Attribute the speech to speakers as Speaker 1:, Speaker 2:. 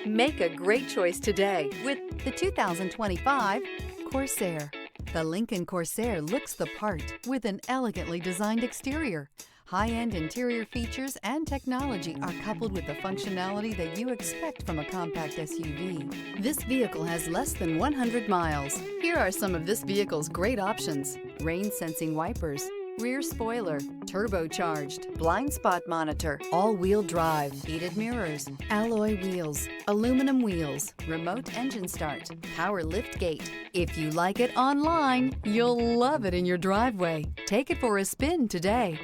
Speaker 1: Make a great choice today with the 2025 Corsair. The Lincoln Corsair looks the part with an elegantly designed exterior. High-end interior features and technology are coupled with the functionality that you expect from a compact SUV. This vehicle has less than 100 miles. Here are some of this vehicle's great options: rain-sensing wipers, rear spoiler, turbocharged, blind spot monitor, all-wheel drive, heated mirrors, alloy wheels, aluminum wheels, remote engine start, power lift gate. If you like it online, you'll love it in your driveway. Take it for a spin today.